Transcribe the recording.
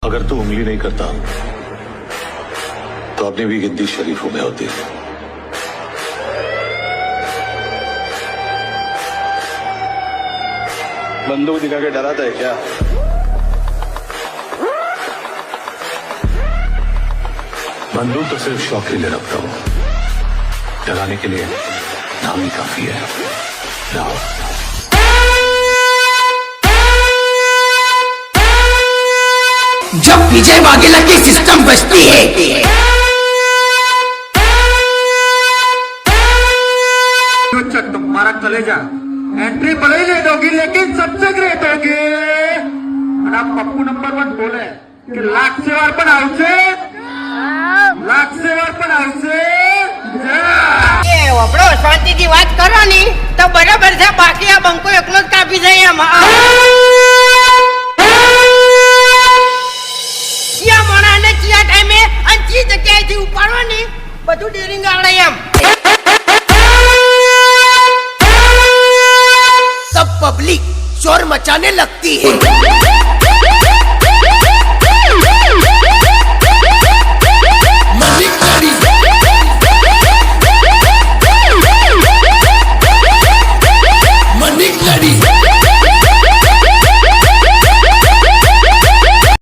अगर तू उंगली नहीं करता तो अपनी भी गिनती शरीफों में होती। बंदूक दिखा के डराता है क्या? बंदूक तो सिर्फ शौक के लिए रखता हूं, डराने के लिए नाम ही काफी है। जाओ। जब विजय वाघेला की सिस्टम बजती है तुम्हारा कलेजा एंट्री भले ही लेट होगी लेकिन सबसे ग्रेट होगी। અને આ પપ્પુ નંબર 1 બોલે કે લાખ વાર પણ આવશે, લાખ વાર પણ આવશે। એ વપડો શાંતિથી વાત કરો ની તો બરાબર છે, બાકી આ બંકો એકલો જ કાપી જાય એમ ચિયા મોણાને ચિયા ટાઈમે અને ચી જગ્યાએથી ઉપાડો ની બધું ડેરિંગ આવડે એમ। सब पब्लिक शोर मचाने लगती है।